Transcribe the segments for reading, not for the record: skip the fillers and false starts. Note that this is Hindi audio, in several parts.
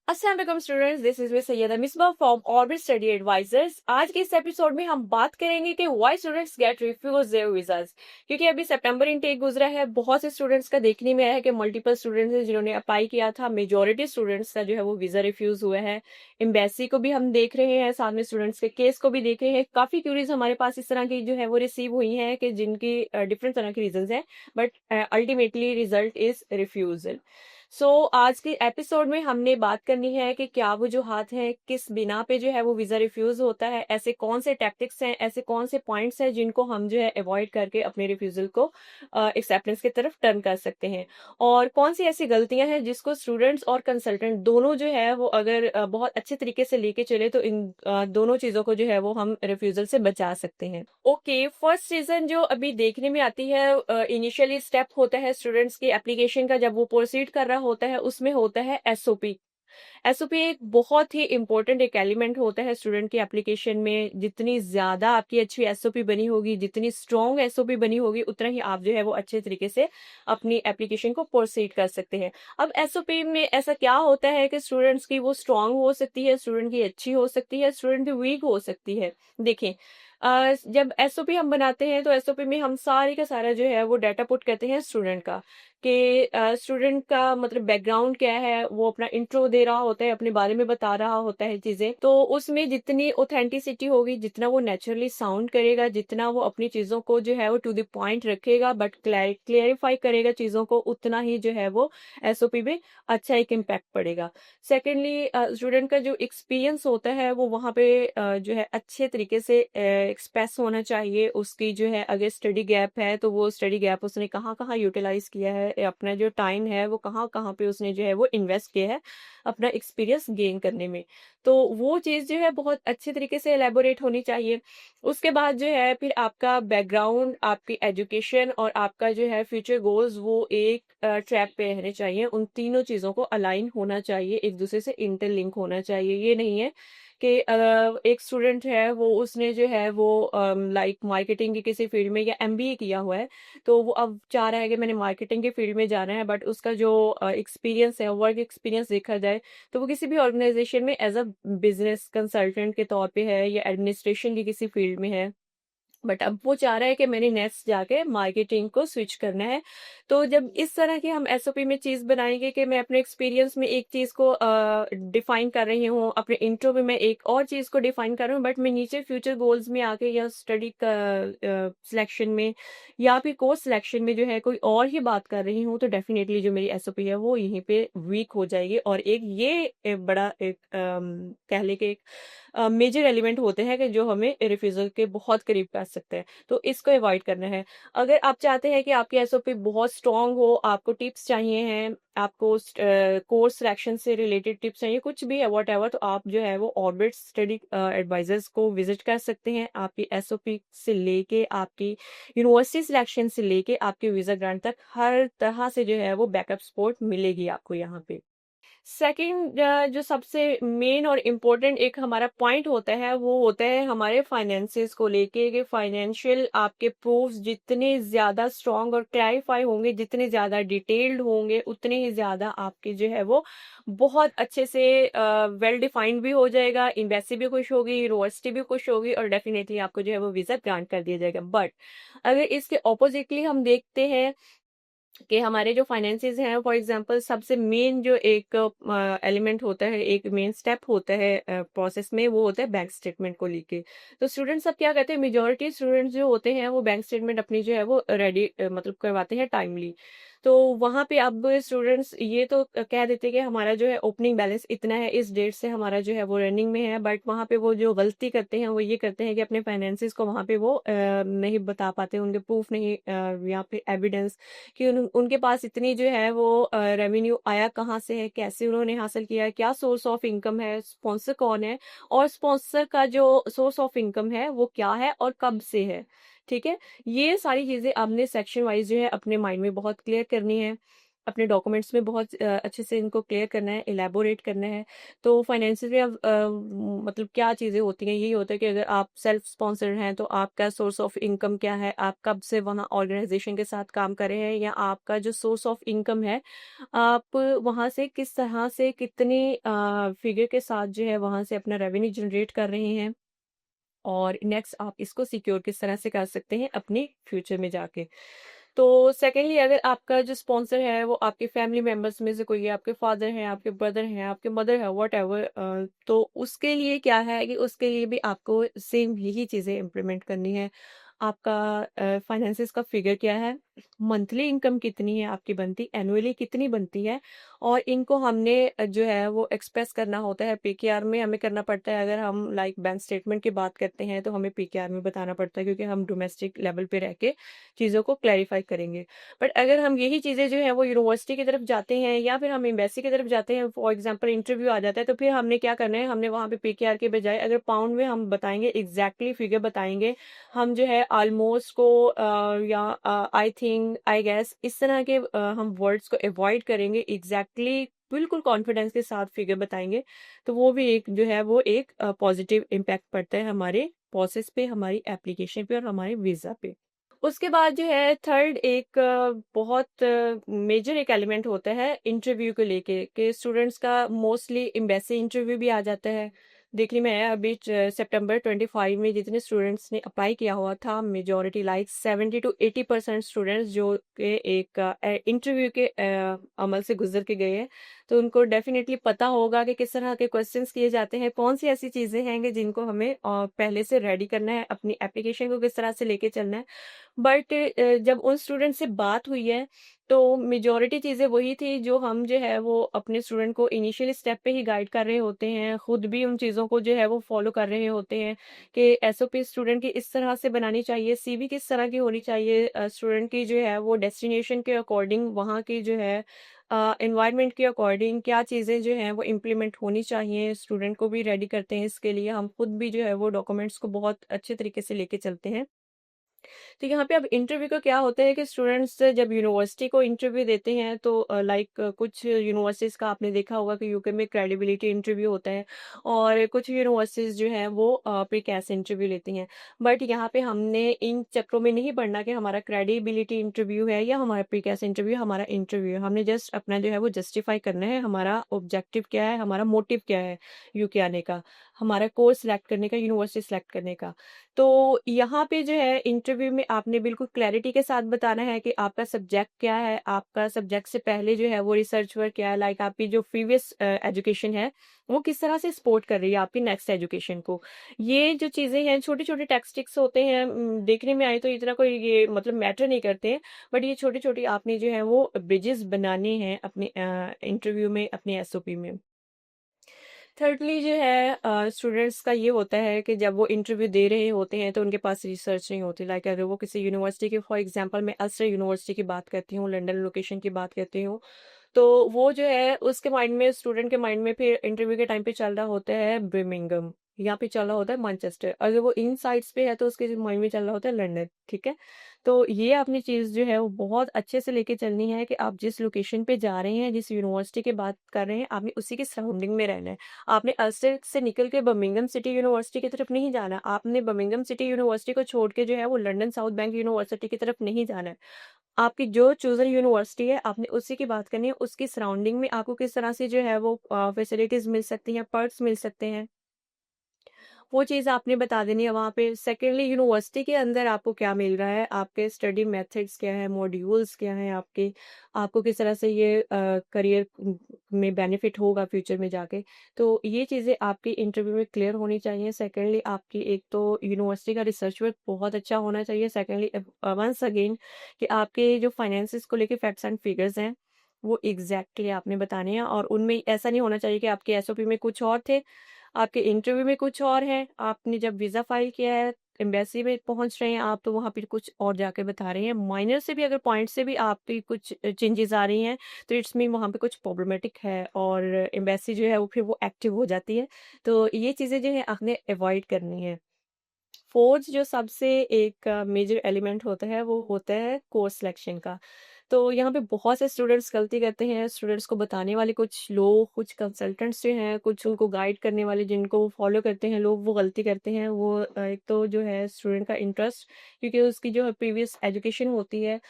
अस्सलाम वालेकुम students, this is Miss Syeda Misba from Orbit Study Advisors. आज के इस एपिसोड में हम बात करेंगे कि why students get refuse their visas. क्योंकि अभी सितंबर इनटेक गुजरा है, बहुत से स्टूडेंट्स का देखने में आया है कि मल्टीपल स्टूडेंट्स हैं जिन्होंने अप्लाई किया था। मेजोरिटी स्टूडेंट्स का जो है वो वीजा रिफ्यूज हुआ है। एम्बेसी को भी हम देख रहे हैं, साथ में स्टूडेंट्स के केस को भी देख रहे हैं। काफी क्यूरीज हमारे पास इस तरह की जो है वो रिसीव हुई हैं कि जिनकी डिफरेंट तरह के रीजंस हैं, but ultimately result is refusal. आज के एपिसोड में हमने बात करनी है कि क्या वजूहात हैं, किस बिना पे जो है वो वीजा रिफ्यूज होता है, ऐसे कौन से टैक्टिक्स हैं, ऐसे कौन से पॉइंट्स हैं जिनको हम जो है अवॉइड करके अपने रिफ्यूजल को एक्सेप्टेंस की तरफ टर्न कर सकते हैं, और कौन सी ऐसी गलतियां हैं जिसको स्टूडेंट्स और कंसल्टेंट दोनों जो है वो अगर बहुत अच्छे तरीके से लेके चले तो इन दोनों चीजों को जो है वो हम रिफ्यूजल से बचा सकते हैं। ओके, फर्स्ट रीजन जो अभी देखने में आती है, इनिशियली स्टेप होता है स्टूडेंट्स की एप्लीकेशन का, जब वो प्रोसीड कर रहा होता है उसमें होता है एसओपी। एसओपी एक बहुत ही इंपॉर्टेंट एक एलिमेंट होता है स्टूडेंट की एप्लीकेशन में। जितनी ज्यादा आपकी अच्छी एसओपी बनी होगी, जितनी स्ट्रॉन्ग एसओपी बनी होगी, उतना ही आप जो है वो अच्छे तरीके से अपनी एप्लीकेशन को प्रोसीड कर सकते हैं। अब एसओपी में ऐसा क्या होता है कि स्टूडेंट्स की वो स्ट्रॉन्ग हो सकती है, स्टूडेंट की अच्छी हो सकती है, स्टूडेंट की वीक हो सकती है। देखें, जब एसओपी हम बनाते हैं तो एसओपी में हम सारे का सारा जो है वो डाटा पुट करते हैं स्टूडेंट का, कि स्टूडेंट का मतलब बैकग्राउंड क्या है, वो अपना इंट्रो दे रहा होता है, अपने बारे में बता रहा होता है चीजें। तो उसमें जितनी ऑथेंटिसिटी होगी, जितना वो नेचुरली साउंड करेगा, जितना वो अपनी चीजों को जो है वो टू द पॉइंट रखेगा बट क्लियरिफाई करेगा चीजों को, उतना ही जो है वो एसओपी में अच्छा एक इम्पैक्ट पड़ेगा। सेकेंडली, स्टूडेंट का जो एक्सपीरियंस होता है वो वहाँ पे जो है अच्छे तरीके से एक्सप्रेस होना चाहिए। उसकी जो है अगर स्टडी गैप है तो वो स्टडी गैप उसने कहाँ कहाँ यूटिलाइज किया है, अपना जो टाइम है वो कहाँ कहाँ पे उसने जो है वो इन्वेस्ट किया है अपना एक्सपीरियंस गेन करने में। तो वो चीज़ जो है बहुत अच्छे तरीके से एलेबोरेट होनी चाहिए। उसके बाद जो है फिर आपका बैकग्राउंड, आपकी एजुकेशन और आपका जो है फ्यूचर गोल्स वो एक ट्रैक पे रहने चाहिए। उन तीनों चीज़ों को अलाइन होना चाहिए, एक दूसरे से इंटरलिंक होना चाहिए। ये नहीं है कि एक स्टूडेंट है वो उसने जो है वो लाइक मार्केटिंग की किसी फील्ड में या एमबीए किया हुआ है, तो वो अब चाह रहा है कि मैंने मार्केटिंग के फील्ड में जाना है, बट उसका जो एक्सपीरियंस है, वर्क एक्सपीरियंस देखा जाए तो वो किसी भी ऑर्गेनाइजेशन में एज अ बिजनेस कंसल्टेंट के तौर पे है या एडमिनिस्ट्रेशन की किसी फील्ड में है। बट अब वो चाह रहा है कि मैंने नेक्स्ट जाके मार्केटिंग को स्विच करना है। तो जब इस तरह की हम एसओपी में चीज बनाएंगे कि मैं अपने एक्सपीरियंस में एक चीज को डिफाइन कर रही हूँ, अपने इंट्रो में मैं एक और चीज को डिफाइन कर रही हूँ, बट मैं नीचे फ्यूचर गोल्स में आके या स्टडी का सिलेक्शन में या फिर कोर्स सिलेक्शन में जो है कोई और ही बात कर रही हूँ, तो डेफिनेटली जो मेरी एसओपी है वो यहीं पे वीक हो जाएगी। और एक बड़ा एक कह ले कि एक मेजर एलिमेंट होते हैं कि जो हमें रिफ्यूजल के बहुत करीब कर सकते हैं। तो इसको अवॉइड करना है। अगर आप चाहते हैं कि आपकी एसओपी बहुत स्ट्रांग हो, आपको टिप्स चाहिए हैं, आपको कोर्स सिलेक्शन से रिलेटेड टिप्स चाहिए, कुछ भी है वॉट एवर, तो आप जो है वो ऑर्बिट स्टडी एडवाइजर्स को विजिट कर सकते हैं। आपकी एसओपी से लेके आपकी यूनिवर्सिटी सिलेक्शन से लेके आपके वीजा ग्रांट तक हर तरह से जो है वो बैकअप सपोर्ट मिलेगी आपको यहाँ पे। सेकंड, जो सबसे मेन और इम्पोर्टेंट एक हमारा पॉइंट होता है वो होता है हमारे फाइनेंसेस को लेके, कि फाइनेंशियल आपके प्रूफ्स जितने ज़्यादा स्ट्रॉन्ग और क्लैरिफाई होंगे, जितने ज़्यादा डिटेल्ड होंगे, उतने ही ज़्यादा आपके जो है वो बहुत अच्छे से वेल डिफाइंड भी हो जाएगा। एम्बेसी भी खुश होगी, यूनिवर्सिटी भी खुश होगी, और डेफिनेटली आपको जो है वो वीज़ा ग्रांट कर दिया जाएगा। बट अगर इसके ऑपोजिटली हम देखते हैं कि हमारे जो फाइनेंसेस हैं, फॉर एग्जांपल सबसे मेन जो एक एलिमेंट होता है, एक मेन स्टेप होता है प्रोसेस में, वो होता है बैंक स्टेटमेंट को लेके। तो स्टूडेंट्स अब क्या कहते हैं, मेजोरिटी स्टूडेंट्स जो होते हैं वो बैंक स्टेटमेंट अपनी जो है वो रेडी मतलब करवाते हैं टाइमली। तो वहाँ पे अब स्टूडेंट्स ये तो कह देते हैं कि हमारा जो है ओपनिंग बैलेंस इतना है, इस डेट से हमारा जो है वो रनिंग में है, बट वहाँ पे वो जो गलती करते हैं वो ये करते हैं कि अपने फाइनेंसेस को वहाँ पे वो नहीं बता पाते, उनके प्रूफ नहीं या फिर एविडेंस कि उनके पास इतनी जो है वो रेवेन्यू आया कहाँ से है, कैसे उन्होंने हासिल किया है, क्या सोर्स ऑफ इनकम है, स्पॉन्सर कौन है, और स्पॉन्सर का जो सोर्स ऑफ इनकम है वो क्या है और कब से है। ठीक है, ये सारी चीजें आपने सेक्शन वाइज जो है अपने माइंड में बहुत क्लियर करनी है। अपने डॉक्यूमेंट्स में बहुत अच्छे से इनको क्लियर करना है, इलैबोरेट करना है। तो फाइनेंशियल में अब मतलब क्या चीज़ें होती हैं, यही होता है कि अगर आप सेल्फ स्पॉन्सर्ड हैं तो आपका सोर्स ऑफ इनकम क्या है, आप कब से वहाँ ऑर्गेनाइजेशन के साथ काम कर रहे हैं, या आपका जो सोर्स ऑफ इनकम है, आप वहाँ से किस तरह से कितने फिगर के साथ जो है वहाँ से अपना रेवेन्यू जनरेट कर रहे हैं, और नेक्स्ट आप इसको सिक्योर किस तरह से कर सकते हैं अपने फ्यूचर में जाके। तो सेकेंडली, अगर आपका जो स्पॉन्सर है वो आपके फैमिली मेंबर्स में से कोई है, आपके फादर हैं, आपके ब्रदर हैं, आपके मदर है, वट एवर, तो उसके लिए क्या है कि उसके लिए भी आपको सेम यही चीज़ें इम्प्लीमेंट करनी है। आपका फाइनेंसिस का फिगर क्या है, मंथली इनकम कितनी है आपकी बनती, एनुअली कितनी बनती है, और इनको हमने जो है वो एक्सप्रेस करना होता है पीकेआर में, हमें करना पड़ता है। अगर हम लाइक बैंक स्टेटमेंट की बात करते हैं तो हमें पीकेआर में बताना पड़ता है, क्योंकि हम डोमेस्टिक लेवल पे रह के चीज़ों को क्लैरिफाई करेंगे। बट अगर हम यही चीज़ें जो है वो यूनिवर्सिटी की तरफ जाते हैं या फिर हम एम्बेसी की तरफ जाते हैं, फॉर एग्जांपल इंटरव्यू आ जाता है, तो फिर हमने क्या करना है, हमने वहाँ पे पीकेआर के बजाय अगर पाउंड में हम बताएंगे, एग्जैक्टली फिगर बताएंगे, हम जो है ऑलमोस्ट को या आई थिंक, आई गेस, इस तरह के हम वर्ड्स को अवॉइड करेंगे, एग्जैक्टली बिल्कुल कॉन्फिडेंस के साथ फिगर बताएंगे। तो वो भी एक जो है वो एक पॉजिटिव इम्पैक्ट पड़ता है हमारे प्रोसेस पे, हमारी एप्लीकेशन पे और हमारे वीज़ा पे। उसके बाद जो है थर्ड एक बहुत मेजर एक एलिमेंट होता है इंटरव्यू को लेके, कि स्टूडेंट्स का मोस्टली एम्बेसी इंटरव्यू भी आ जाता है। देखने में आया अभी सितंबर 25 में जितने स्टूडेंट्स ने अप्लाई किया हुआ था, मेजोरिटी लाइक 70 to 80% स्टूडेंट्स जो के एक इंटरव्यू के अमल से गुजर के गए हैं। तो उनको डेफिनेटली पता होगा कि किस तरह के क्वेश्चंस किए जाते हैं, कौन सी ऐसी चीज़ें हैं कि जिनको हमें पहले से रेडी करना है, अपनी एप्लीकेशन को किस तरह से लेके चलना है। बट जब उन स्टूडेंट से बात हुई है, तो मेजॉरिटी चीज़ें वही थी जो हम जो है वो अपने स्टूडेंट को इनिशियल स्टेप पे ही गाइड कर रहे होते हैं, खुद भी उन चीज़ों को जो है वो फॉलो कर रहे होते हैं, कि एसओपी स्टूडेंट की इस तरह से बनानी चाहिए, सीवी किस तरह की होनी चाहिए, स्टूडेंट की जो है वो डेस्टिनेशन के अकॉर्डिंग, वहाँ की जो है एनवायरनमेंट के अकॉर्डिंग क्या चीज़ें जो हैं वो इम्प्लीमेंट होनी चाहिए, स्टूडेंट को भी रेडी करते हैं इसके लिए। हम खुद भी जो है वो डॉक्यूमेंट्स को बहुत अच्छे तरीके से लेके चलते हैं। तो यहाँ पे अब इंटरव्यू का क्या होता है कि स्टूडेंट्स जब यूनिवर्सिटी को इंटरव्यू देते हैं, तो लाइक कुछ यूनिवर्सिटीज़ का आपने देखा होगा कि यूके में क्रेडिबिलिटी इंटरव्यू होता है, और कुछ यूनिवर्सिटीज़ जो हैं वो प्रीकैस इंटरव्यू लेती हैं। बट यहाँ पे हमने इन चक्रों में नहीं पढ़ना कि हमारा क्रेडिबिलिटी इंटरव्यू है या हमारा प्रीकैस इंटरव्यू हमारा इंटरव्यू है। हमने जस्ट अपना जो है वो जस्टिफाई करना है, हमारा ऑब्जेक्टिव क्या है, हमारा मोटिव क्या है यूके आने का, हमारा कोर्स सेलेक्ट करने का, यूनिवर्सिटी सेलेक्ट करने का। तो यहाँ पे जो है इंटरव्यू में आपने बिल्कुल क्लैरिटी के साथ बताना है कि आपका सब्जेक्ट क्या है, आपका सब्जेक्ट से पहले जो है वो रिसर्च वर्क क्या है, लाइक आपकी जो प्रीवियस एजुकेशन है वो किस तरह से सपोर्ट कर रही है आपकी नेक्स्ट एजुकेशन को। ये जो चीज़ें हैं छोटे छोटे टेक्स्टिक्स होते हैं, देखने में आए तो इतना कोई ये मतलब मैटर नहीं करते हैं, बट ये छोटी छोटी आपने जो है वो ब्रिजेस बनाने हैं अपने इंटरव्यू में, अपने एसओपी में। थर्डली जो है स्टूडेंट्स का ये होता है कि जब वो इंटरव्यू दे रहे होते हैं तो उनके पास रिसर्च नहीं होती, लाइक अगर वो किसी यूनिवर्सिटी की, फॉर एग्जांपल मैं अल्स्टर यूनिवर्सिटी की बात करती हूँ, लंदन लोकेशन की बात करती हूँ, तो वो जो है उसके माइंड में, स्टूडेंट के माइंड में फिर इंटरव्यू के टाइम पे चल रहा होता है बर्मिंघम, यहाँ पे चल रहा होता है मैनचेस्टर, अगर वो इन साइड्स पे है तो उसके माइंड में चल रहा होता है लंदन। ठीक है, तो ये अपनी चीज़ जो है वो बहुत अच्छे से लेके चलनी है कि आप जिस लोकेशन पे जा रहे हैं, जिस यूनिवर्सिटी की बात कर रहे हैं, आपने उसी के सराउंडिंग में रहना है। आपने अल्स्टर से निकल के बर्मिंघम सिटी यूनिवर्सिटी की तरफ नहीं जाना, आपने बर्मिंघम सिटी यूनिवर्सिटी को छोड़ के जो है वो लंदन साउथ बैंक यूनिवर्सिटी की तरफ नहीं जाना है। आपकी जो चूज़न यूनिवर्सिटी है, आपने उसी की बात करनी है, उसकी सराउंडिंग में आपको किस तरह से जो है वो फैसिलिटीज़ मिल सकती हैं, पर्क्स मिल सकते हैं। वो चीज़ आपने बता देनी है वहाँ पे। सेकेंडली, यूनिवर्सिटी के अंदर आपको क्या मिल रहा है, आपके स्टडी मेथड्स क्या है, मॉड्यूल्स क्या हैं आपके, आपको किस तरह से ये करियर में बेनिफिट होगा फ्यूचर में जाके। तो ये चीज़ें आपकी इंटरव्यू में क्लियर होनी चाहिए। सेकेंडली, आपकी एक तो यूनिवर्सिटी का रिसर्च वर्क बहुत अच्छा होना चाहिए। सेकेंडली, वंस अगेन, कि आपके जो फाइनेंसिस को लेके फैक्ट्स एंड फिगर्स हैं वो एग्जैक्टली आपने बताने हैं, और उनमें ऐसा नहीं होना चाहिए कि आपके एसओपी में कुछ और थे, आपके इंटरव्यू में कुछ और है, आपने जब वीज़ा फाइल किया है, एम्बेसी में पहुंच रहे हैं आप, तो वहाँ पे कुछ और जाके बता रहे हैं। माइनर से भी अगर पॉइंट से भी आपकी कुछ चेंजेस आ रही हैं, तो इट्स मीन वहाँ पे कुछ प्रॉब्लमेटिक है, और एम्बेसी जो है वो फिर वो एक्टिव हो जाती है। तो ये चीज़ें जो है आपने अवॉइड करनी है। फोर्थ जो सबसे एक मेजर एलिमेंट होता है वो होता है कोर्स सिलेक्शन का। तो यहाँ पे बहुत से स्टूडेंट्स गलती करते हैं। स्टूडेंट्स को बताने वाले कुछ लोग, कुछ कंसल्टेंट्स जो हैं, कुछ उनको गाइड करने वाले जिनको वो फॉलो करते हैं लोग, वो गलती करते हैं। वो एक तो जो है स्टूडेंट का इंटरेस्ट, क्योंकि उसकी जो है प्रीवियस एजुकेशन होती है,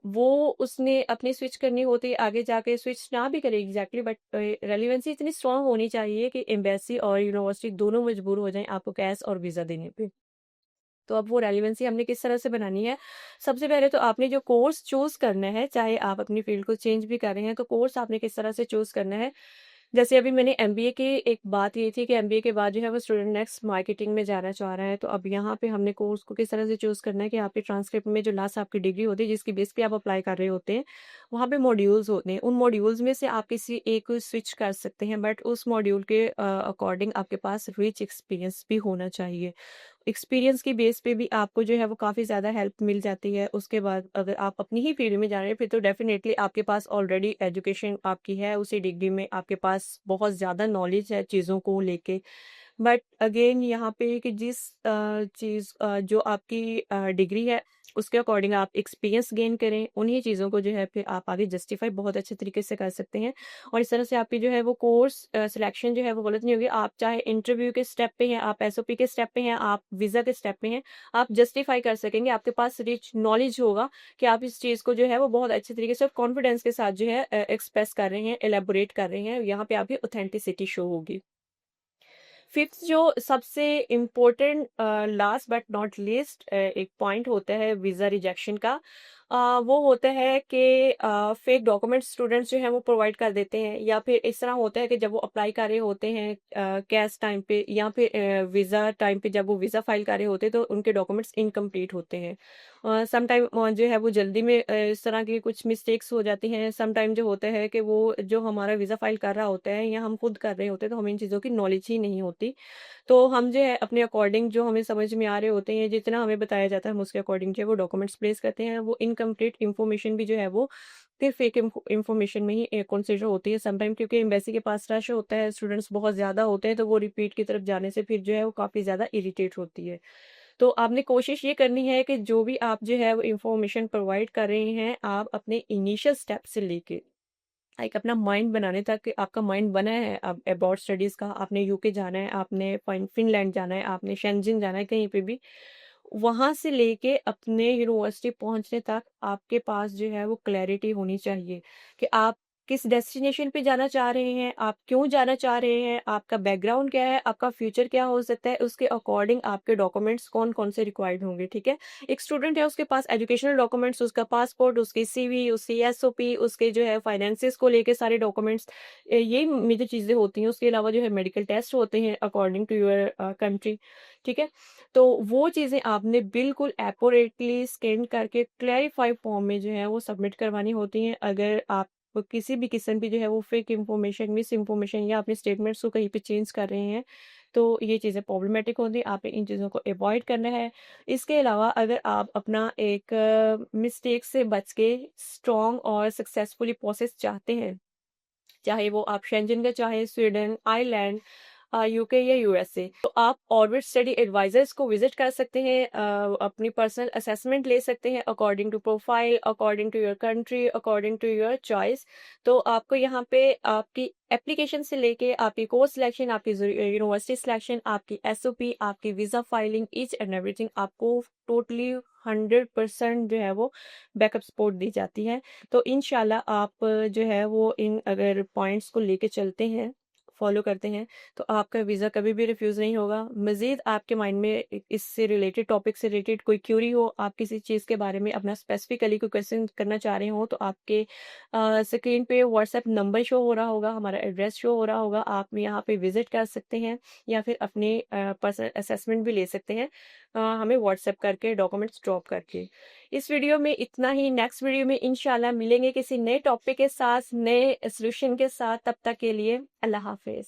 वो उसने अपनी स्विच करनी होती है, आगे जाके स्विच ना भी करे एग्जैक्टली, बट रेलिवेंसी इतनी स्ट्रांग होनी चाहिए कि एम्बेसी और यूनिवर्सिटी दोनों मजबूर हो जाएं आपको कैश और वीज़ा देने पे। तो अब वो रेलेवेंसी हमने किस तरह से बनानी है? सबसे पहले तो आपने जो कोर्स चूज़ करना है, चाहे आप अपनी फ़ील्ड को चेंज भी कर रहे हैं, तो कोर्स आपने किस तरह से चूज़ करना है। जैसे अभी मैंने एमबीए की एक बात ये थी कि एमबीए के बाद जो है वो स्टूडेंट नेक्स्ट मार्केटिंग में जाना चाह रहा है, तो अब यहाँ पे हमने कोर्स को किस तरह से चूज़ करना है कि आपके ट्रांसक्रिप्ट में जो लास्ट आपकी डिग्री होती है, जिसकी बेस पे आप अप्लाई कर रहे होते हैं, वहाँ पे मॉड्यूल्स होते हैं। उन मॉड्यूल्स में से आप किसी एक को स्विच कर सकते हैं, बट उस मॉड्यूल के अकॉर्डिंग आपके पास रिच एक्सपीरियंस भी होना चाहिए। एक्सपीरियंस की बेस पे भी आपको जो है वो काफ़ी ज़्यादा हेल्प मिल जाती है। उसके बाद अगर आप अपनी ही फील्ड में जा रहे हैं, फिर तो डेफ़िनेटली आपके पास ऑलरेडी एजुकेशन आपकी है, उसी डिग्री में आपके पास बहुत ज़्यादा नॉलेज है चीज़ों को लेके। बट अगेन यहाँ पे कि जिस चीज़ जो आपकी डिग्री है, उसके अकॉर्डिंग आप एक्सपीरियंस गेन करें, उन्हीं चीज़ों को जो है फिर आप आगे जस्टिफ़ाई बहुत अच्छे तरीके से कर सकते हैं। और इस तरह से आपकी जो है वो कोर्स सिलेक्शन जो है वो गलत नहीं होगी। आप चाहे इंटरव्यू के स्टेप पे हैं, आप एसओपी के स्टेप पे हैं, आप वीज़ा के स्टेप पे हैं, आप जस्टिफ़ाई कर सकेंगे। आपके पास रिच नॉलेज होगा कि आप इस चीज़ को जो है वो बहुत अच्छे तरीके से और कॉन्फिडेंस के साथ जो है एक्सप्रेस कर रहे हैं, एलैबोरेट कर रहे हैं। यहाँ पे आपकी ऑथेंटिसिटी शो होगी। फिफ्थ जो सबसे important last but not least एक पॉइंट होता है वीज़ा रिजेक्शन का। वो होता है कि फेक डॉक्यूमेंट स्टूडेंट्स जो हैं वो प्रोवाइड कर देते हैं, या फिर इस तरह होता है कि जब वो अप्लाई कर रहे होते हैं कैश टाइम पे या फिर वीज़ा टाइम पे, जब वो वीज़ा फाइल कर रहे होते हैं तो उनके डॉक्यूमेंट्स इनकम्प्लीट होते हैं। सम टाइम जो है वो जल्दी में इस तरह की कुछ मिस्टेक्स हो जाती हैं। सम टाइम जो होता है कि वो जो हमारा वीज़ा फाइल कर रहा होता है या हम खुद कर रहे होते हैं, तो हमें इन चीज़ों की नॉलेज ही नहीं होती। तो हम जो है अपने अकॉर्डिंग जो हमें समझ में आ रहे होते हैं, जितना हमें बताया जाता है हम उसके अकॉर्डिंग जो है वो डॉक्यूमेंट्स प्लेस करते हैं। वो इनकम्प्लीट इन्फॉर्मेशन भी जो है वो फिर फेक इन्फॉर्मेशन में ही कंसीडर होती है सम टाइम, क्योंकि एम्बेसी के पास रश होता है, स्टूडेंट्स बहुत ज़्यादा होते हैं, तो वो रिपीट की तरफ जाने से फिर जो है वो काफ़ी ज़्यादा इरिटेट होती है। तो आपने कोशिश ये करनी है कि जो भी आप जो है वो इन्फॉर्मेशन प्रोवाइड कर रहे हैं, आप अपने इनिशियल स्टेप से लेके एक अपना माइंड बनाने तक कि आपका माइंड बना है अब अबाउट स्टडीज़ का, आपने यूके जाना है, आपने फिनलैंड जाना है, आपने शेंजन जाना है, कहीं पे भी वहां से लेके अपने यूनिवर्सिटी पहुंचने तक आपके पास जो है वो क्लैरिटी होनी चाहिए कि आप किस डेस्टिनेशन पे जाना चाह रहे हैं, आप क्यों जाना चाह रहे हैं, आपका बैकग्राउंड क्या है, आपका फ्यूचर क्या हो सकता है, उसके अकॉर्डिंग आपके डॉक्यूमेंट्स कौन कौन से रिक्वायर्ड होंगे। ठीक है, एक स्टूडेंट है, उसके पास एजुकेशनल डॉक्यूमेंट्स, उसका पासपोर्ट, उसकी सीवी, उसकी एसओपी, उसके जो है फाइनेंसिस को लेके सारे डॉक्यूमेंट्स, ये मेजर चीजें होती हैं। उसके अलावा जो है मेडिकल टेस्ट होते हैं अकॉर्डिंग टू योर कंट्री। ठीक है, तो वो चीज़ें आपने बिल्कुल एक्यूरेटली स्कैन करके क्लैरिफाई फॉर्म में जो है वो सबमिट करवानी होती हैं। अगर आप किसी भी किस्म की जो है वो फेक इन्फॉर्मेशन, मिस इन्फॉर्मेशन या अपने स्टेटमेंट्स को कहीं पे चेंज कर रहे हैं, तो ये चीज़ें प्रॉब्लमेटिक होती हैं। आपने इन चीज़ों को अवॉइड करना है। इसके अलावा अगर आप अपना एक मिस्टेक से बच के स्ट्रॉन्ग और सक्सेसफुली प्रोसेस चाहते हैं, चाहे वो आप शेंजन का चाहे स्वीडन, आयरलैंड, यूके या यूएसए, तो आप ऑर्बिट स्टडी एडवाइजर्स को विजिट कर सकते हैं, अपनी पर्सनल असेसमेंट ले सकते हैं according to profile, according to your country, according to your choice. तो आपको यहाँ पे आपकी एप्लीकेशन से लेके आपकी कोर्स सिलेक्शन, आपकी यूनिवर्सिटी सिलेक्शन, आपकी एसओपी, आपकी visa filing, each and everything आपको टोटली 100% जो है वो बैकअप सपोर्ट दी जाती है। तो इंशाल्लाह आप जो है वो इन अगर पॉइंट्स को लेके चलते हैं, फॉलो करते हैं, तो आपका वीज़ा कभी भी रिफ्यूज़ नहीं होगा। मज़ीद आपके माइंड में इससे रिलेटेड, टॉपिक से रिलेटेड कोई क्यूरी हो, आप किसी चीज़ के बारे में अपना स्पेसिफिकली कोई क्वेश्चन करना चाह रहे हो, तो आपके स्क्रीन पे व्हाट्सएप नंबर शो हो रहा होगा, हमारा एड्रेस शो हो रहा होगा, आप यहाँ पे विजिट कर सकते हैं या फिर अपने पर्सनल असेसमेंट भी ले सकते हैं, हमें व्हाट्सएप करके, डॉक्यूमेंट्स ड्रॉप करके। इस वीडियो में इतना ही। नेक्स्ट वीडियो में इंशाल्लाह मिलेंगे किसी नए टॉपिक के साथ, नए सोल्यूशन के साथ। तब तक के लिए अल्लाह हाफिज।